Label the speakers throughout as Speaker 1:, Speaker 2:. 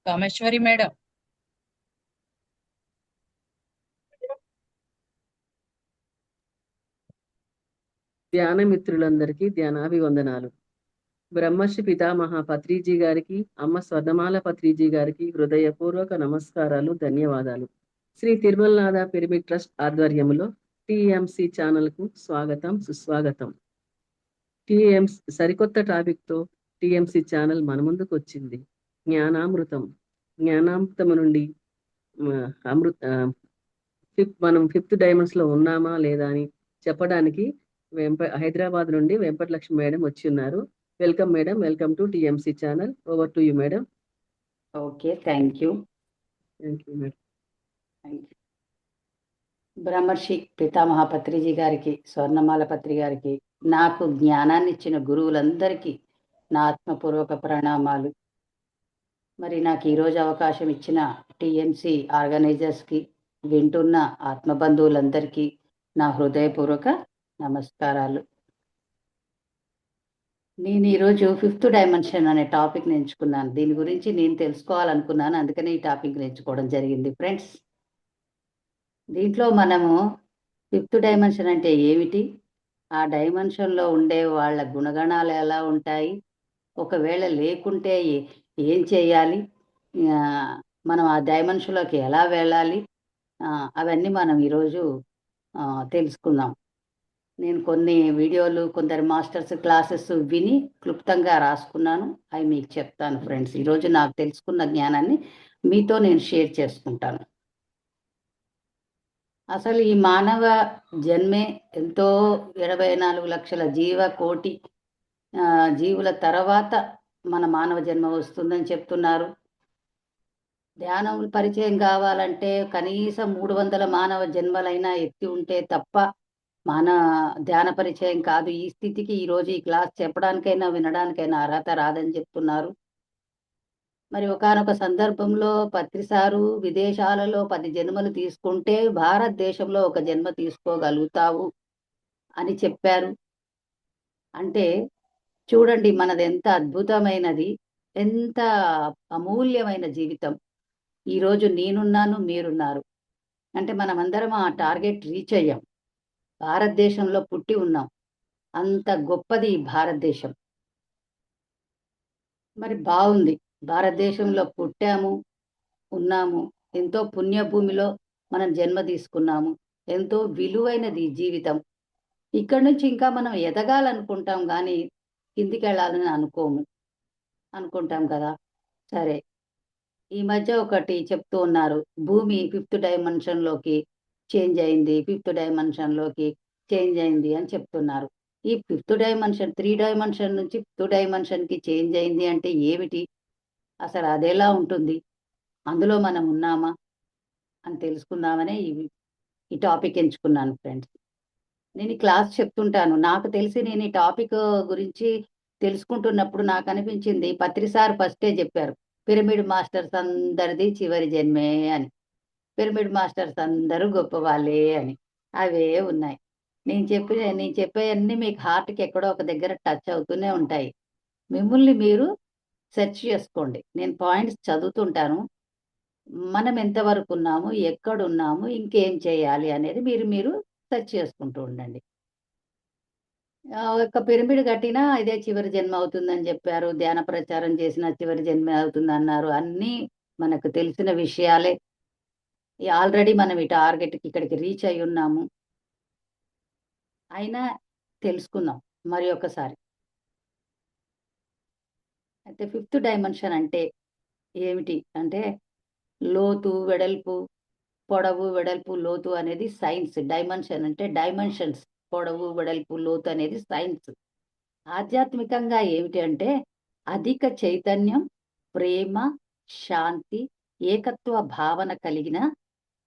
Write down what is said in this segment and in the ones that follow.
Speaker 1: Kameshwari madam.
Speaker 2: ధ్యాన మిత్రులందరికీ ధ్యానాభివందనాలు. బ్రహ్మర్షి పితామహ పత్రిజీ గారికి, అమ్మ స్వర్ణమాల పత్రిజీ గారికి హృదయపూర్వక నమస్కారాలు, ధన్యవాదాలు. శ్రీ తిరుమలనాథ పిరమిడ్ ట్రస్ట్ ఆధ్వర్యంలో టిఎంసి ఛానల్ కు స్వాగతం, సుస్వాగతం. సరికొత్త టాపిక్ తో టిఎంసి ఛానల్ మన ముందుకు వచ్చింది. జ్ఞానామృతం. జ్ఞానామృతం నుండి మనం ఫిఫ్త్ డైమెన్షన్ లో ఉన్నామా లేదా అని చెప్పడానికి హైదరాబాద్ నుండి వెంపటలక్ష్మి మేడం వచ్చి ఉన్నారు. Welcome madam, welcome to TMC channel. Over to you madam.
Speaker 3: Okay, thank you.
Speaker 2: Thank you madam.
Speaker 3: బ్రహ్మర్షి పితామహ పత్రిజీ గారికి, స్వర్ణమాల పత్రి గారికి, నాకు జ్ఞానాన్ని ఇచ్చిన గురువులందరికీ నా ఆత్మపూర్వక ప్రణామాలు. మరి నాకు ఈరోజు అవకాశం ఇచ్చిన టిఎంసి ఆర్గనైజర్స్కి, వింటున్న ఆత్మబంధువులందరికీ నా హృదయపూర్వక నమస్కారాలు. నేను ఈరోజు ఫిఫ్త్ డైమెన్షన్ అనే టాపిక్ని ఎంచుకున్నాను. దీని గురించి నేను తెలుసుకోవాలనుకున్నాను, అందుకనే ఈ టాపిక్ ఎంచుకోవడం జరిగింది. ఫ్రెండ్స్, దీంట్లో మనము ఫిఫ్త్ డైమెన్షన్ అంటే ఏమిటి, ఆ డైమెన్షన్లో ఉండే వాళ్ళ గుణగణాలు ఎలా ఉంటాయి, ఒకవేళ లేకుంటే ఏం చేయాలి, మనం ఆ డైమెన్షన్లోకి ఎలా వెళ్ళాలి, అవన్నీ మనం ఈరోజు తెలుసుకుందాం. నేను కొన్ని వీడియోలు, కొందరు మాస్టర్స్ క్లాసెస్ విని క్లుప్తంగా రాసుకున్నాను. అవి మీకు చెప్తాను ఫ్రెండ్స్. ఈరోజు నాకు తెలుసుకున్న జ్ఞానాన్ని మీతో నేను షేర్ చేసుకుంటాను. అసలు ఈ మానవ జన్మే ఎంతో 84 లక్షల జీవకోటి జీవుల తర్వాత మన మానవ జన్మ వస్తుందని చెప్తున్నారు. ధ్యానం పరిచయం కావాలంటే కనీసం 300 మానవ జన్మలైనా ఎత్తి ఉంటే తప్ప మన ధ్యాన పరిచయం కాదు. ఈ స్థితికి ఈరోజు ఈ క్లాస్ చెప్పడానికైనా వినడానికైనా అర్హత రాదని చెప్తున్నారు. మరి ఒకానొక సందర్భంలో పత్రిసారు విదేశాలలో 10 జన్మలు తీసుకుంటే భారతదేశంలో 1 జన్మ తీసుకోగలుగుతావు అని చెప్పారు. అంటే చూడండి, మనది ఎంత అద్భుతమైనది, ఎంత అమూల్యమైన జీవితం. ఈరోజు నేనున్నాను, మీరున్నారు. అంటే మనమందరం ఆ టార్గెట్ రీచ్ అయ్యాం. భారతదేశంలో పుట్టి ఉన్నాం. అంత గొప్పది ఈ భారతదేశం. మరి బాగుంది, భారతదేశంలో పుట్టాము, ఉన్నాము. ఎంతో పుణ్యభూమిలో మనం జన్మ తీసుకున్నాము. ఎంతో విలువైనది ఈ జీవితం. ఇక్కడి నుంచి ఇంకా మనం ఎదగాలనుకుంటాం, కానీ కిందికి వెళ్ళాలని అనుకుంటాం కదా. సరే, ఈ మధ్య ఒకటి చెప్తూ ఉన్నారు, భూమి 5th డైమెన్షన్లోకి చేంజ్ అయింది, 5th డైమెన్షన్లోకి చేంజ్ అయింది అని చెప్తున్నారు. ఈ 5th డైమెన్షన్ 3 డైమెన్షన్ నుంచి 5th డైమెన్షన్కి చేంజ్ అయింది అంటే ఏమిటి, అసలు అదెలా ఉంటుంది, అందులో మనం ఉన్నామా అని తెలుసుకుందామనే ఈ టాపిక్ ఎంచుకున్నాను ఫ్రెండ్స్. నేను ఈ క్లాస్ చెప్తుంటాను, నాకు తెలిసి నేను ఈ టాపిక్ గురించి తెలుసుకుంటున్నప్పుడు నాకు అనిపించింది, పత్రిసార్ ఫస్టే చెప్పారు, పిరమిడ్ మాస్టర్స్ అందరిది చివరి జన్మే అని. పిరమిడ్ మాస్టర్స్ అందరూ గొప్ప వాళ్ళే అని అవే ఉన్నాయి. నేను చెప్పేవన్నీ మీకు హార్ట్కి ఎక్కడో ఒక దగ్గర టచ్ అవుతూనే ఉంటాయి. మిమ్మల్ని మీరు సెర్చ్ చేసుకోండి. నేను పాయింట్స్ చదువుతుంటాను, మనం ఎంతవరకు ఉన్నాము, ఎక్కడున్నాము, ఇంకేం చేయాలి అనేది మీరు సెర్చ్ చేసుకుంటూ ఉండండి. ఒక పిరమిడ్ కట్టినా ఇదే చివరి జన్మ అవుతుందని చెప్పారు, ధ్యాన ప్రచారం చేసిన చివరి జన్మ అవుతుందన్నారు. అన్నీ మనకు తెలిసిన విషయాలే. ఆల్రెడీ మనం ఈ టార్గెట్కి ఇక్కడికి రీచ్ అయి ఉన్నాము. అయినా తెలుసుకుందాం మరి ఒకసారి. అయితే 5th డైమెన్షన్ అంటే ఏమిటి అంటే, లోతు, వెడల్పు, పొడవు, వెడల్పు, లోతు అనేది సైన్స్. డైమెన్షన్ అంటే డైమెన్షన్స్, పొడవు, వెడల్పు, లోతు అనేది సైన్స్. ఆధ్యాత్మికంగా ఏమిటి అంటే అధిక చైతన్యం, ప్రేమ, శాంతి, ఏకత్వ భావన కలిగిన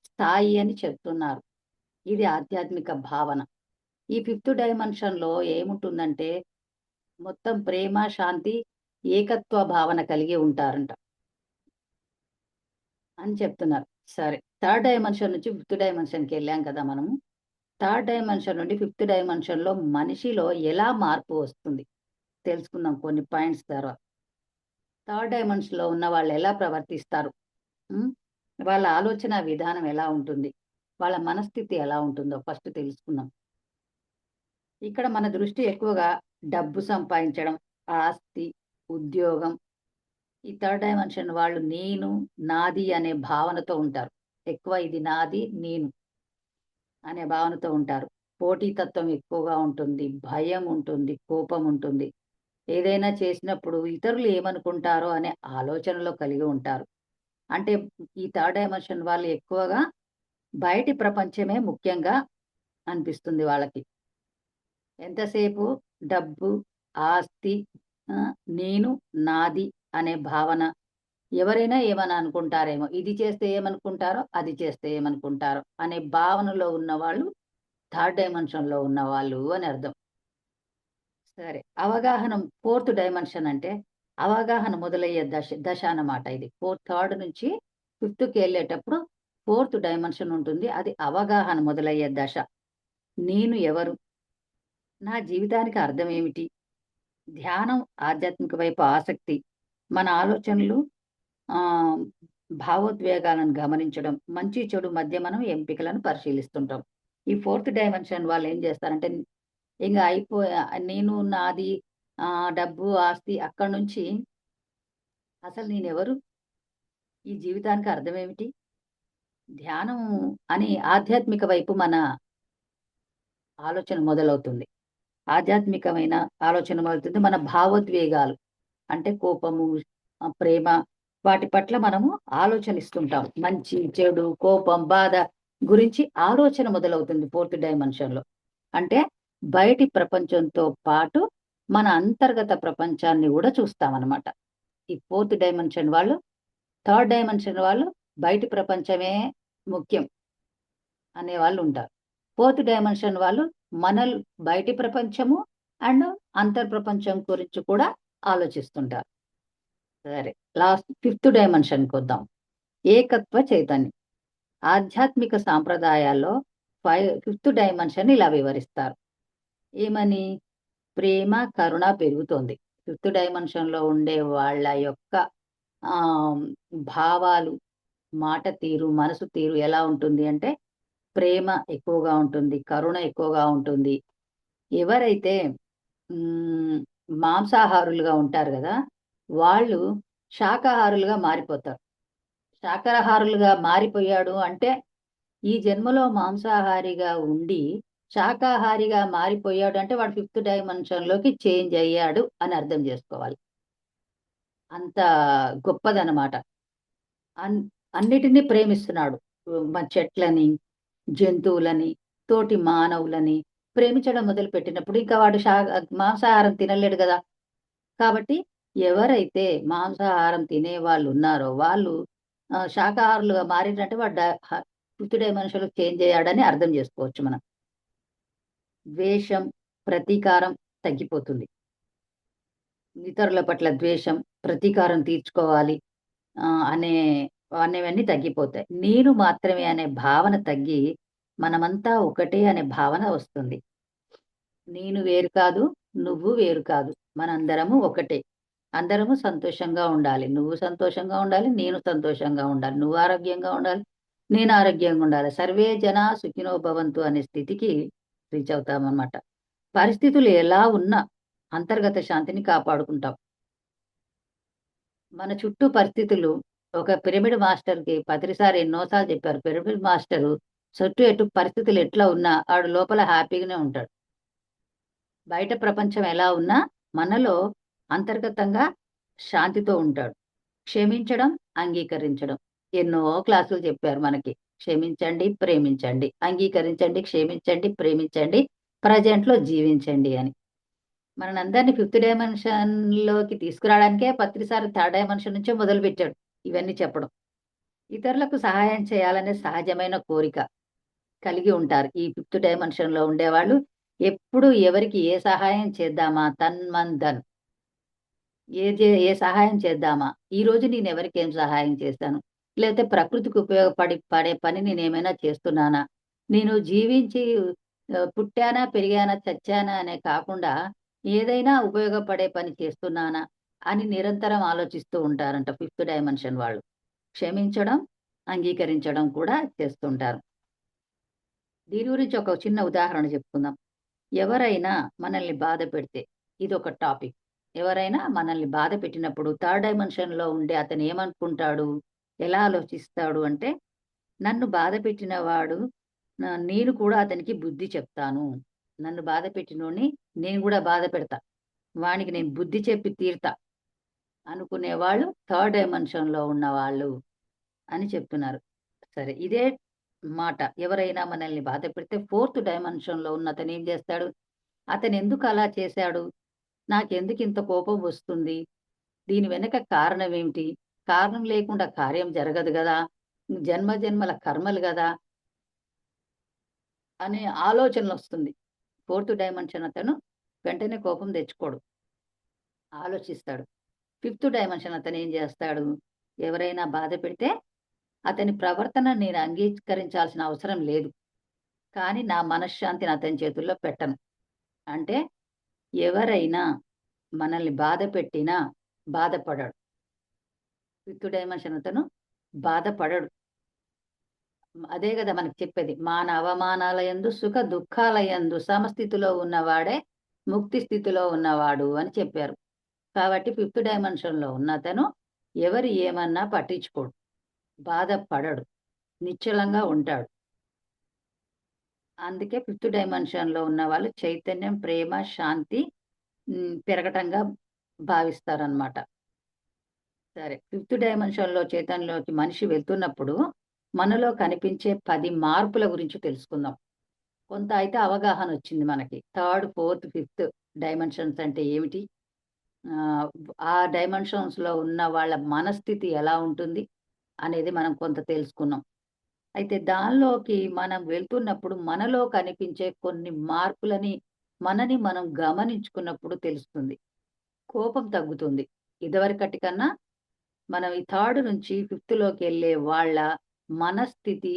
Speaker 3: స్థాయి అని చెప్తున్నారు. ఇది ఆధ్యాత్మిక భావన. ఈ 5th డైమెన్షన్లో ఏముంటుందంటే మొత్తం ప్రేమ, శాంతి, ఏకత్వ భావన కలిగి ఉంటారంట అని చెప్తున్నారు. సరే, 3rd డైమెన్షన్ నుంచి 5th డైమెన్షన్కి వెళ్ళాం కదా మనము. 3rd డైమెన్షన్ నుండి 5th డైమెన్షన్లో మనిషిలో ఎలా మార్పు వస్తుంది తెలుసుకుందాం కొన్ని పాయింట్స్ తర్వాత. థర్డ్ డైమెన్షన్‌లో ఉన్న వాళ్ళు ఎలా ప్రవర్తిస్తారు? హ్మ్. వాళ్ళ ఆలోచన విధానం ఎలా ఉంటుంది? వాళ్ళ మనస్థితి ఎలా ఉంటుందో ఫస్ట్ తెలుసుకుందాం. ఇక్కడ మన దృష్టి ఎక్కువగా డబ్బు సంపాదించడం, ఆస్తి, ఉద్యోగం, ఈ థర్డ్ డైమెన్షన్ వాళ్ళు నేను, నాది అనే భావనతో ఉంటారు. ఎక్కువ ఇది నాది, నేను అనే భావనతో ఉంటారు. పోటీతత్వం ఎక్కువగా ఉంటుంది. భయం ఉంటుంది. కోపం ఉంటుంది. ఏదైనా చేసినప్పుడు ఇతరులు ఏమనుకుంటారో అనే ఆలోచనలో కలిగి ఉంటారు. అంటే ఈ థర్డ్ డైమెన్షన్ వాళ్ళు ఎక్కువగా బయటి ప్రపంచమే ముఖ్యంగా అనిపిస్తుంది వాళ్ళకి. ఎంతసేపు డబ్బు, ఆస్తి, నేను, నాది అనే భావన. ఎవరైనా ఏమని అనుకుంటారేమో, ఇది చేస్తే ఏమనుకుంటారో, అది చేస్తే ఏమనుకుంటారో అనే భావనలో ఉన్నవాళ్ళు థర్డ్ డైమెన్షన్‌లో ఉన్నవాళ్ళు అని అర్థం. సరే. అవగాహన ఫోర్త్ డైమెన్షన్ అంటే అవగాహన మొదలయ్యే దశ అన్నమాట ఇది. థర్డ్ నుంచి ఫిఫ్త్‌కెళ్ళేటప్పుడు ఫోర్త్ డైమెన్షన్ ఉంటుంది. అది అవగాహన మొదలయ్యే దశ. నేను ఎవరు? నా జీవితానికి అర్థం ఏమిటి? ధ్యానం, ఆధ్యాత్మిక వైపు ఆసక్తి, మన ఆలోచనలు, ఆహ్, భావోద్వేగాలను గమనించడం, మంచి చెడు మధ్య మనం ఎంపికలను పరిశీలిస్తుంటాం. ఈ ఫోర్త్ డైమెన్షన్ వాళ్ళేం జేస్తారంటే ఇంగ నేను, నాది, డబ్బు, ఆస్తి అక్కడి నుంచి అసలు నేనెవరు? ఈ జీవితానికి అర్థమేమిటి? ధ్యానం అని ఆధ్యాత్మిక వైపు మన ఆలోచన మొదలవుతుంది. ఆధ్యాత్మికమైన ఆలోచన మొదలవుతుంది. మన భావోద్వేగాలు అంటే కోపము, ప్రేమ వాటి పట్ల మనము ఆలోచనిస్తుంటాం. మంచి, చెడు, కోపం, బాధ గురించి ఆలోచన మొదలవుతుంది ఫోర్త్ డైమెన్షన్‌లో. అంటే బయటి ప్రపంచంతో పాటు మన అంతర్గత ప్రపంచాన్ని గూడా చూస్తామనమాట. ఈ ఫోర్త్ డైమెన్షన్ వాళ్ళు, థర్డ్ డైమెన్షన్ వాళ్ళు బయటి ప్రపంచమే ముఖ్యం అనేవాళ్ళుంటారు. ఫోర్త్ డైమెన్షన్ వాళ్ళు మనల్ బయటి ప్రపంచము అండ్ అంతర్ ప్రపంచం గురించి కూడా ఆలోచిస్తుంటారు. సరే. ఫిఫ్త్ డైమెన్షన్‌కొద్దాం. ఏకత్వ చైతన్యం. ఆధ్యాత్మిక సాంప్రదాయాల్లో ఫిఫ్త్ డైమెన్షన్ ఇలా వివరిస్తారు. ఏమని? ప్రేమ, కరుణ పెరుగుతోంది. ఫిఫ్త్ డైమెన్షన్‌లో ఉండే వాళ్ళ యొక్క ఆహ్, భావాలు, మాట తీరు, మనసు తీరు ఎలా ఉంటుంది అంటే, ప్రేమ ఎక్కువగా ఉంటుంది. కరుణ ఎక్కువగా ఉంటుంది. ఎవరైతే హ్మ్, మాంసాహారులుగా ఉంటారు గదా! వాళ్ళు శాకాహారులుగా మారిపోతారు. శాకాహారులుగా మారిపోయాడు అంటే, ఈ జన్మలో మాంసాహారిగా ఉండి, శాకాహారిగా మారిపోయాడంటే వాడు ఫిఫ్త్ డైమెన్షన్‌లోకి చేంజ్ అయ్యాడు అని అర్థం జేసుకోవాలి. అంత గొప్పదనమాట. అన్ అన్నిటిని ప్రేమిస్తున్నాడు. చెట్లని, జంతువులని, తోటి మానవులని ప్రేమించడం మొదలుపెట్టినప్పుడు ఇంకా వాడు మాంసాహారం తినలేడు గదా! కాబట్టి ఎవరైతే మాంసాహారం తినేవాళ్ళున్నారో వాళ్ళు శాకాహారులుగా మారినట్టే వాడు ఫిఫ్త్ డైమెన్షన్‌లోకి చేంజ్ అయ్యాడని అర్థం జేసుకోవచ్చు మనం. ద్వేషం, ప్రతీకారం తగ్గిపోతుంది. ఇతరుల పట్ల ద్వేషం, ప్రతీకారం తీర్చుకోవాలి అనే అనేవన్నీ తగ్గిపోతాయి. నేను మాత్రమే అనే భావన తగ్గి, మనమంతా ఒకటే అనే భావన వస్తుంది. నేను వేరు కాదు, నువ్వు వేరు కాదు. మనందరము ఒకటే. అందరము సంతోషంగా ఉండాలి. నువ్వు సంతోషంగా ఉండాలి. నేను సంతోషంగా ఉండాలి. నువ్వు ఆరోగ్యంగా ఉండాలి. నేను ఆరోగ్యంగా ఉండాలి. సర్వే జనా సుఖినో భవంతు అనే స్థితికి రీచ్ అవుతామనమాట. పరిస్థితులు ఎలా ఉన్నా అంతర్గత శాంతిని కాపాడుకుంటాం. మన చుట్టూ పరిస్థితులు ఒక పిరమిడ్ మాస్టర్‌కి పత్రిసారి ఎన్నో సార్లు చెప్పారు. పిరమిడ్ మాస్టరు చుట్టూ పరిస్థితులు ఎట్లా ఉన్నా ఆడు లోపల హ్యాపీగానే ఉంటాడు. బయట ప్రపంచం ఎలా ఉన్నా మనలో అంతర్గతంగా శాంతితో ఉంటాడు. క్షమించడం, అంగీకరించడం. ఎన్నో క్లాసులు చెప్పారు మనకి. క్షమించండి, ప్రేమించండి. అంగీకరించండి, క్షమించండి, ప్రేమించండి. ప్రెజెంట్‌లో జీవించండి అని. మననందరిని ఫిఫ్త్ డైమెన్షన్‌లోకి తీసుకురావడానికే పత్రిసారి థర్డ్ డైమెన్షన్ నుంచే మొదలుపెట్టాడు ఇవన్నీ చెప్పడం. ఇతరులకు సహాయం చేయాలనే సహజమైన కోరిక కలిగి ఉంటారు. ఈ ఫిఫ్త్ డైమెన్షన్‌లో ఉండేవాళ్ళు ఎప్పుడు ఎవరికి ఏ సహాయం చేద్దామా తన్, మన్, ధన్. ఏ సహాయం చేద్దామా? ఈరోజు నేనెవరికేం సహాయం చేశాను? లేతే ప్రకృతికి పడే పని నేనేమైనా చేస్తున్నానా? నేను జీవించి పుట్టానా, పెరిగానా, చచ్చానా అనే కాకుండా ఏదైనా ఉపయోగపడే పని చేస్తున్నానా? అని నిరంతరం ఆలోచిస్తూ ఉంటారంట ఫిఫ్త్ డైమెన్షన్ వాళ్ళు. క్షమించడం, అంగీకరించడం కూడా చేస్తుంటారు. దీని గురించి ఒక చిన్న ఉదాహరణ చెప్పుకుందాం. ఎవరైనా మనల్ని బాధ పెడితే ఇదొక టాపిక్. ఎవరైనా మనల్ని బాధ పెట్టినప్పుడు థర్డ్ డైమెన్షన్‌లో ఉండే అతను ఏమనుకుంటాడు? ఎలా ఆలోచిస్తాడు అంటే, నన్ను బాధ పెట్టిన వాడు నేను కూడా అతనికి బుద్ధి చెప్తాను. నన్ను బాధ పెట్టినోడిని నేను గూడా బాధ పెడతా. వానికి నేను బుద్ధి చెప్పి తీరుతా అనుకునేవాళ్ళు థర్డ్ డైమెన్షన్‌లో ఉన్నవాళ్ళు అని చెప్తున్నారు. సరే ఇదే మాట ఎవరైనా మనల్ని బాధ పెడితే ఫోర్త్ డైమెన్షన్‌లో ఉన్న అతను ఏం చేస్తాడు? అతనెందుకు అలా చేశాడు? నాకెందుకింత కోపం వస్తుంది? దీని వెనక కారణమేమిటి? కారణం లేకుండా కార్యం జరగదు గదా! జన్మ జన్మల కర్మలు గదా! అనే ఆలోచనలొస్తుంది. ఫోర్త్ డైమెన్షన్ అతను వెంటనే కోపం తెచ్చుకోడు. ఆలోచిస్తాడు. ఫిఫ్త్ డైమెన్షన్ అతనేం జేస్తాడు? ఎవరైనా బాధ పెడితే అతని ప్రవర్తన నేను అంగీకరించాల్సిన అవసరం లేదు. కానీ నా మనశ్శాంతిని అతని చేతుల్లో పెట్టను. అంటే ఎవరైనా మనల్ని బాధ పెట్టినా బాధపడడు. ఫిఫ్త్ డైమెన్షన్ అతను బాధపడడు. అదే గదా మనకు చెప్పేది. మాన అవమానాలయందు, సుఖ దుఃఖాలయందు సమస్థితిలో ఉన్నవాడే ముక్తి స్థితిలో ఉన్నవాడు అని చెప్పారు. కాబట్టి ఫిఫ్త్ డైమెన్షన్‌లో ఉన్నతను ఎవరు ఏమన్నా పట్టించుకోడు. బాధపడడు. నిశ్చలంగా ఉంటాడు. అందుకే ఫిఫ్త్ డైమెన్షన్‌లో ఉన్నవాళ్ళు చైతన్యం, ప్రేమ, శాంతి పెరగటంగా భావిస్తారనమాట. సరే. ఫిఫ్త్ డైమెన్షన్‌లో చైతన్యంలోకి మనిషి వెళ్తున్నప్పుడు, మనలో కనిపించే 10 మార్పుల గురించి తెలుసుకుందాం. కొంత అయితే అవగాహనొచ్చింది మనకి. థర్డ్, ఫోర్త్, ఫిఫ్త్ డైమెన్షన్స్ అంటే ఏమిటి? ఆహ్, ఆ డైమెన్షన్స్‌లో ఉన్న వాళ్ళ మనస్థితి ఎలా ఉంటుంది? అనేది మనం కొంత తెలుసుకున్నాం. అయితే దానిలోకి మనం వెళ్తున్నప్పుడు మనలో కనిపించే కొన్ని మార్పులని మనని మనం గమనించుకున్నప్పుడు తెలుస్తుంది. కోపం తగ్గుతుంది. ఇదివరకటి కన్నా మనం ఈ థర్డ్ నుంచి ఫిఫ్త్‌లోకెళ్ళే వాళ్ళ మనస్థితి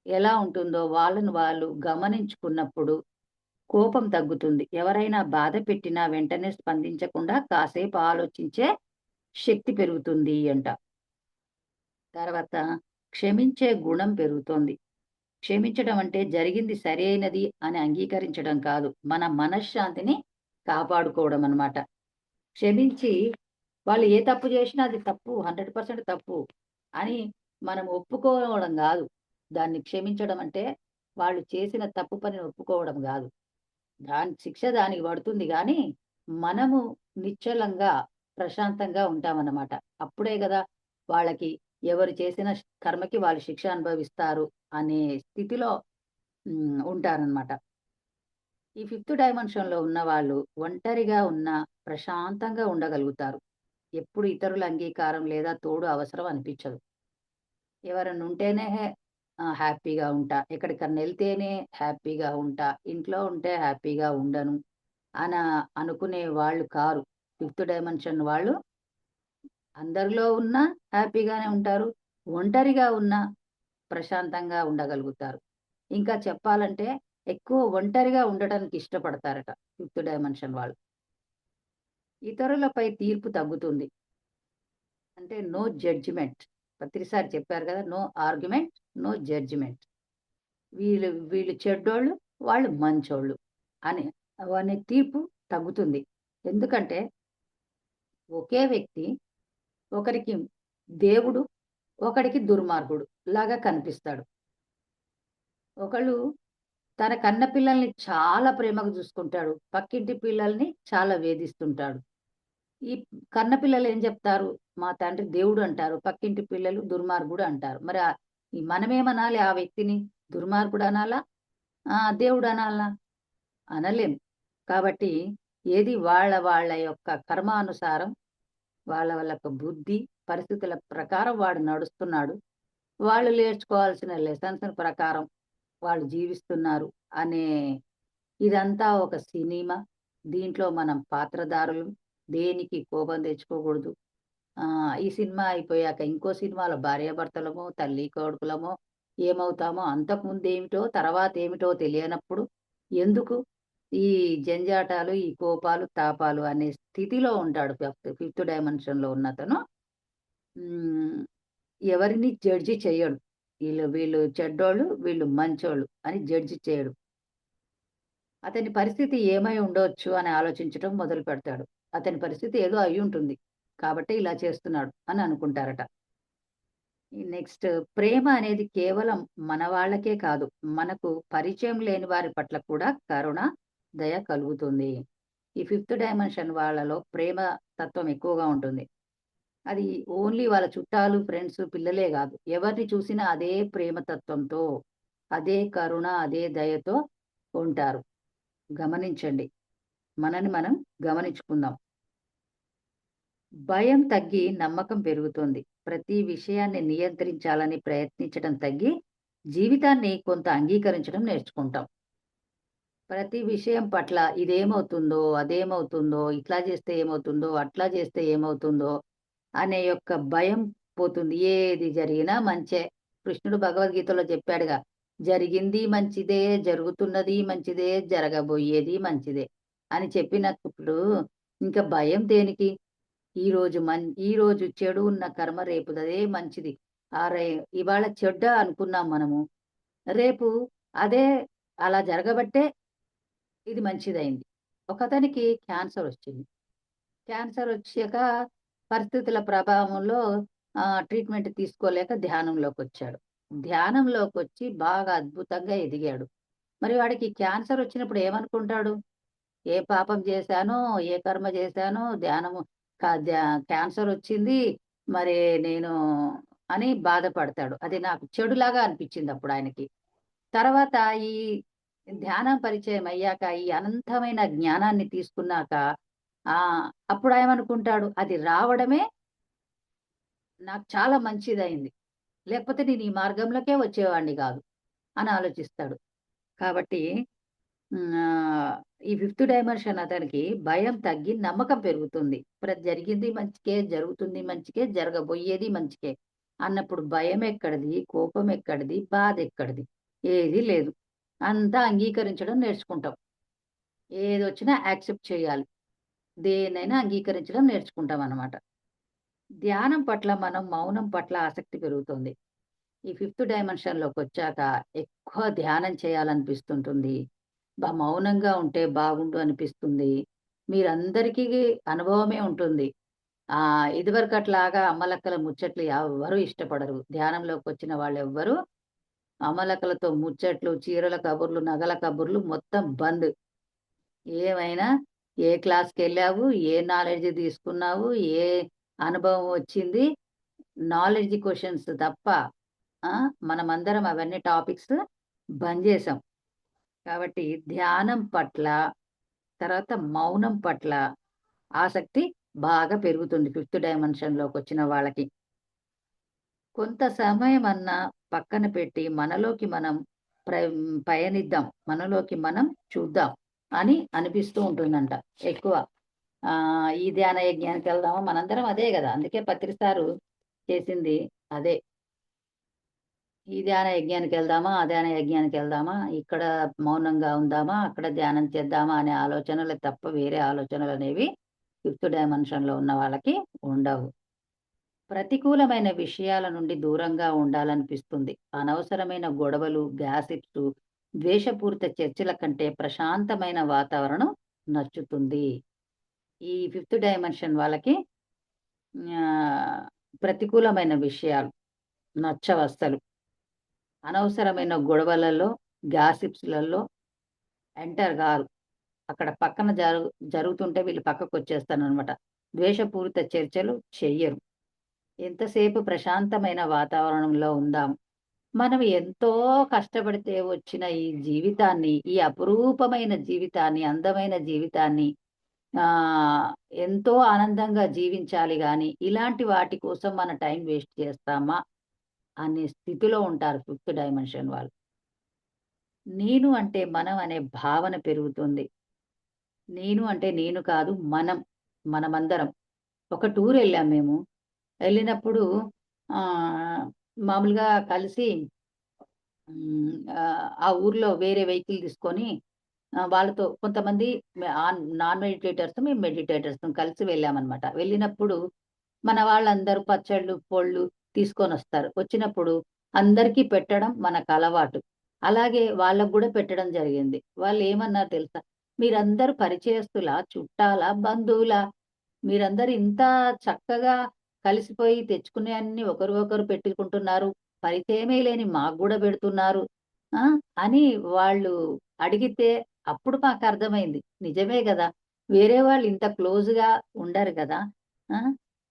Speaker 3: ఎలా ఉంటుందో వాళ్ళని వాళ్ళు గమనించుకున్నప్పుడు కోపం తగ్గుతుంది. ఎవరైనా బాధ పెట్టినా వెంటనే స్పందించకుండా కాసేపు ఆలోచించే శక్తి పెరుగుతుంది అంట. తర్వాత క్షమించే గుణం పెరుగుతోంది. క్షమించడం అంటే జరిగింది సరైనది అని అంగీకరించడం కాదు. మన మనశ్శాంతిని కాపాడుకోవడం అన్నమాట. క్షమించి వాళ్ళు ఏ తప్పు చేసినా అది తప్పు. 100% తప్పు అని మనం ఒప్పుకోవడం గాదు. దాన్ని క్షమించడం అంటే వాళ్ళు చేసిన తప్పు పనిని ఒప్పుకోవడం గాదు. దాని శిక్ష దానికి పడుతుంది గానీ, మనము నిశ్చలంగా, ప్రశాంతంగా ఉంటామన్నమాట. అప్పుడే గదా! వాళ్ళకి ఎవరు చేసిన కర్మకి వాళ్ళు శిక్ష అనుభవిస్తారు అనే స్థితిలో ఉంటారనమాట. ఈ ఫిఫ్త్ డైమెన్షన్‌లో ఉన్నవాళ్ళు ఒంటరిగా ఉన్నా ప్రశాంతంగా ఉండగలుగుతారు. ఎప్పుడు ఇతరుల అంగీకారం లేదా తోడు అవసరం అనిపించదు. ఎవరన్నా ఉంటేనే హ్యాపీగా ఉంటా. ఎక్కడికన్నా ఎళ్తేనే హ్యాపీగా ఉంటా. ఇంట్లో ఉంటే హ్యాపీగా ఉండను. అనా అనుకునే వాళ్ళు కారు. ఫిఫ్త్ డైమెన్షన్ వాళ్ళు అందరిలో ఉన్నా హ్యాపీగానే ఉంటారు. ఒంటరిగా ఉన్నా ప్రశాంతంగా ఉండగలుగుతారు. ఇంకా చెప్పాలంటే ఎక్కువ ఒంటరిగా ఉండటానికి ఇష్టపడతారట ఫిఫ్త్ డైమెన్షన్ వాళ్ళు. ఇతరులపై తీర్పు తగ్గుతుంది. అంటే నో జడ్జిమెంట్. ప్రతిసారి చెప్పారు కదా! No argument, no judgement. వీళ్ళు వీళ్ళు చెడ్డోళ్ళు, వాళ్ళు మంచోళ్ళు అని అనే తీర్పు తగ్గుతుంది. ఎందుకంటే ఒకే వ్యక్తి ఒకరికి దేవుడు, ఒకడికి దుర్మార్గుడు లాగా కనిపిస్తాడు. ఒకళ్ళు తన కన్న పిల్లల్ని చాలా ప్రేమగా చూసుకుంటాడు. పక్కింటి పిల్లల్ని చాలా వేధిస్తుంటాడు. ఈ కన్న పిల్లలు ఏం చెప్తారు? మా తండ్రి దేవుడు అంటారు. పక్కింటి పిల్లలు దుర్మార్గుడు అంటారు. మరి ఈ మనమేమనాలి ఆ వ్యక్తిని? దుర్మార్గుడు అనాలా? దేవుడు అనాలా? అనలేం. కాబట్టి ఏది వాళ్ళ వాళ్ళ యొక్క కర్మానుసారం వాళ్ళ వాళ్ళ యొక్క బుద్ధి, పరిస్థితుల ప్రకారం వాడు నడుస్తున్నాడు. వాళ్ళు నేర్చుకోవాల్సిన లెసన్స్ ప్రకారం వాళ్ళు జీవిస్తున్నారు అనే ఇదంతా ఒక సినిమా. దీంట్లో మనం పాత్రధారులు. దేనికి కోపం తెచ్చుకోకూడదు. ఈ సినిమా అయిపోయాక ఇంకో సినిమాలో భార్యాభర్తలమో, తల్లి కొడుకులమో ఏమవుతామో అంతకుముందేమిటో, తర్వాతేమిటో తెలియనప్పుడు ఎందుకు? ఈ జంజాటాలు, ఈ కోపాలు, తాపాలు అనే స్థితిలో ఉంటాడు. ఫిఫ్త్ డైమెన్షన్‌లో ఉన్నతను. హ్మ్. ఎవరిని జడ్జి చెయ్యడు. వీళ్ళు చెడ్డోళ్ళు, వీళ్ళు మంచోళ్ళు అని జడ్జి చేయడు. అతని పరిస్థితి ఏమై ఉండొచ్చు అని ఆలోచించటం మొదలుపెడతాడు. అతని పరిస్థితి ఏదో అయ్యుంటుంది. కాబట్టే ఇలా చేస్తున్నాడు అని అనుకుంటారట. ఈ నెక్స్ట్ ప్రేమ అనేది కేవలం మన వాళ్ళకే కాదు, మనకు పరిచయం లేని వారి పట్ల కూడా కరుణ, దయ కలుగుతుంది. ఈ ఫిఫ్త్ డైమెన్షన్ వాళ్ళలో ప్రేమ తత్వం ఎక్కువగా ఉంటుంది. అది ఓన్లీ వాళ్ళ చుట్టాలు, ఫ్రెండ్స్, పిల్లలే గాదు. ఎవరిని చూసినా అదే ప్రేమ తత్వంతో, అదే కరుణ, అదే దయతో ఉంటారు. గమనించండి. మనని మనం గమనించుకుందాం. భయం తగ్గి నమ్మకం పెరుగుతుంది. ప్రతి విషయాన్ని నియంత్రించాలని ప్రయత్నించడం తగ్గి, జీవితాన్ని కొంత అంగీకరించడం నేర్చుకుంటాం. ప్రతి విషయం పట్ల ఇదేమవుతుందో, అదేమవుతుందో, ఇట్లా చేస్తే ఏమవుతుందో, అట్లా చేస్తే ఏమవుతుందో అనే యొక్క భయం పోతుంది. ఏది జరిగినా మంచే. కృష్ణుడు భగవద్గీతలో చెప్పాడుగా, జరిగింది మంచిదే, జరుగుతున్నది మంచిదే, జరగబోయేది మంచిదే అని చెప్పినప్పుడు ఇంక భయం దేనికి? ఈరోజు చెడు ఉన్న కర్మ రేపుదదే మంచిది. రే ఇవాళ చెడ్డ అనుకున్నాం మనము. రేపు అదే అలా జరగబట్టే ఇది మంచిదయింది. ఒకతనికి క్యాన్సరొచ్చింది. క్యాన్సరొచ్చాక పరిస్థితుల ప్రభావంలో ట్రీట్‌మెంట్ తీసుకోలేక ధ్యానంలోకొచ్చాడు. ధ్యానంలోకొచ్చి బాగా అద్భుతంగా ఎదిగాడు. మరి వాడికి క్యాన్సరొచ్చినప్పుడు ఏమనుకుంటాడు? ఏ పాపం చేశానో, ఏ కర్మ చేశానో, ధ్యానము క ధ్యా క్యాన్సరొచ్చింది. మరి నేను అని బాధపడతాడు. అది నాకు చెడులాగా అనిపించిందప్పుడు ఆయనకి. తర్వాత ఈ ధ్యానం పరిచయం అయ్యాక, ఈ అనంతమైన జ్ఞానాన్ని తీసుకున్నాక అప్పుడేమనుకుంటాడు? అది రావడమే నాకు చాలా మంచిదయింది. లేకపోతే నేను ఈ మార్గంలోకే వచ్చేవాడిని గాదు అని ఆలోచిస్తాడు. కాబట్టి ఈ ఫిఫ్త్ డైమెన్షన్ అతనికి భయం తగ్గి నమ్మకం పెరుగుతుంది. జరిగింది మంచికే, జరుగుతుంది మంచికే, జరగబోయేది మంచికే అన్నప్పుడు భయం ఎక్కడిది? కోపం ఎక్కడిది? బాధ ఎక్కడిది? ఏది లేదు. అంతా అంగీకరించడం నేర్చుకుంటాం. ఏదొచ్చినా యాక్సెప్ట్ చేయాలి. దేన్నైనా అంగీకరించడం నేర్చుకుంటామనమాట. ధ్యానం పట్ల మనం మౌనం పట్ల ఆసక్తి పెరుగుతుంది. ఈ ఫిఫ్త్ డైమెన్షన్‌లోకొచ్చాక ఎక్కువ ధ్యానం చేయాలనిపిస్తుంటుంది. మౌనంగా ఉంటే బాగుండు అనిపిస్తుంది. మీరందరికీ అనుభవమే ఉంటుంది. ఇదివరకట్లాగా అమ్మలక్కల ముచ్చట్లు ఎవ్వరు ఇష్టపడరు. ధ్యానంలోకొచ్చిన వాళ్ళెవ్వరు అమ్మలక్కలతో ముచ్చట్లు, చీరల కబుర్లు, నగల కబుర్లు మొత్తం బంద్. ఏమైనా ఏ క్లాస్‌కెళ్ళావు? ఏ నాలెడ్జ్ తీసుకున్నావు? ఏ అనుభవం వచ్చింది? నాలెడ్జ్ క్వెషన్స్ తప్ప ఆ! మనమందరం అవన్నీ టాపిక్స్ బంద్ చేసాం. కాబట్టి ధ్యానం పట్ల, తర్వాత మౌనం పట్ల ఆసక్తి బాగా పెరుగుతుంది ఫిఫ్త్ డైమెన్షన్‌లోకొచ్చిన వాళ్ళకి. కొంత సమయమన్నా పక్కన పెట్టి మనలోకి మనం పయనిద్దాం. మనలోకి మనం చూద్దాం అని అనిపిస్తూ ఉంటుందంట ఎక్కువ. ఈ ధ్యాన యజ్ఞానికెళ్దామా మనందరం అదే గదా! అందుకే పత్రి సారు చేసింది అదే. ఈ ధ్యాన యజ్ఞానికెళ్దామా, ఆ ధ్యాన యజ్ఞానికెళ్దామా, ఇక్కడ మౌనంగా ఉందామా, అక్కడ ధ్యానం చేద్దామా అనే ఆలోచనలే తప్ప వేరే ఆలోచనలనేవి ఫిఫ్త్ డైమెన్షన్‌లో ఉన్న వాళ్ళకి ఉండవు. ప్రతికూలమైన విషయాల నుండి దూరంగా ఉండాలనిపిస్తుంది. అనవసరమైన గొడవలు, గ్యాసిప్సు, ద్వేషపూరిత చర్చల కంటే ప్రశాంతమైన వాతావరణం నచ్చుతుంది. ఈ ఫిఫ్త్ డైమెన్షన్ వాళ్ళకి ఆహ్, ప్రతికూలమైన విషయాలు నచ్చవస్సలు. అనవసరమైన గొడవలలో, గాసిప్స్‌లలో ఎంటర్ గారు. అక్కడ పక్కన జరుగుతుంటే వీళ్ళు పక్కకొచ్చేస్తారనమాట. ద్వేషపూరిత చర్చలు చెయ్యరు. ఎంతసేపు ప్రశాంతమైన వాతావరణంలో ఉందాం. మనం ఎంతో కష్టపడితే వచ్చిన ఈ జీవితాన్ని, ఈ అపురూపమైన జీవితాన్ని, అందమైన జీవితాన్ని ఆహ్, ఎంతో ఆనందంగా జీవించాలి గానీ, ఇలాంటి వాటి కోసం మన టైం వేస్ట్ చేస్తామా అనే స్థితిలో ఉంటారు ఫిఫ్త్ డైమెన్షన్ వాళ్ళు. నేను అంటే మనం అనే భావన పెరుగుతుంది. నేను అంటే నేను కాదు మనం. మనమందరం. ఒక టూరెళ్ళాం మేము. ఎళ్ళినప్పుడు ఆహ్, మామూలుగా కలిసి ఆ ఊర్లో వేరే వెహికల్ తీసుకొని వాళ్ళతో కొంతమంది నాన్ మెడిటేటర్స్, మేము మెడిటేటర్స్ కలిసి వెళ్ళామనమాట. వెళ్ళినప్పుడు మన వాళ్ళందరూ పచ్చళ్ళు, పొళ్ళు తీసుకొనొస్తారు. వచ్చినప్పుడు అందరికీ పెట్టడం మనకలవాటు. అలాగే వాళ్ళకి గూడా పెట్టడం జరిగింది. వాళ్ళేమన్నారు తెలుసా? "మీరందరూ పరిచయస్తులా? చుట్టాలా? బంధువులా? మీరందరూ ఇంత చక్కగా కలిసిపోయి తెచ్చుకునేయన్నీ ఒకరు ఒకరు పెట్టుకుంటున్నారు. పరిచయమే లేని మాకు గూడా పెడుతున్నారు." ఆ! అని వాళ్ళు అడిగితే అప్పుడు మాకర్థమైంది. నిజమే గదా! వేరే వాళ్ళు ఇంత క్లోజ్‌గా ఉండరు గదా! ఆ!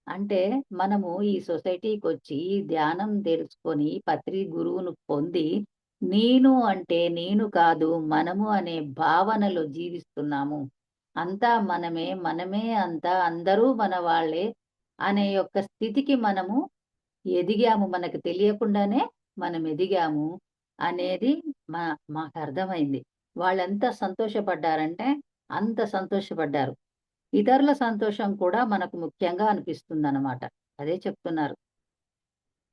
Speaker 3: అంటే మనము ఈ సొసైటీకొచ్చి ధ్యానం తెలుసుకొని పత్రి గురువును పొంది, నేను అంటే నేను కాదు మనము అనే భావనలో జీవిస్తున్నాము. అంతా మనమే, మనమే అంతా, అందరూ మన వాళ్ళే అనే యొక్క స్థితికి మనము ఎదిగాము. మనకు తెలియకుండానే మనం ఎదిగాము అనేది మాకర్థమైంది. వాళ్ళెంత సంతోషపడ్డారంటే అంత సంతోషపడ్డారు. ఇతరుల సంతోషం కూడా మనకు ముఖ్యంగా అనిపిస్తుందనమాట. అదే చెప్తున్నారు.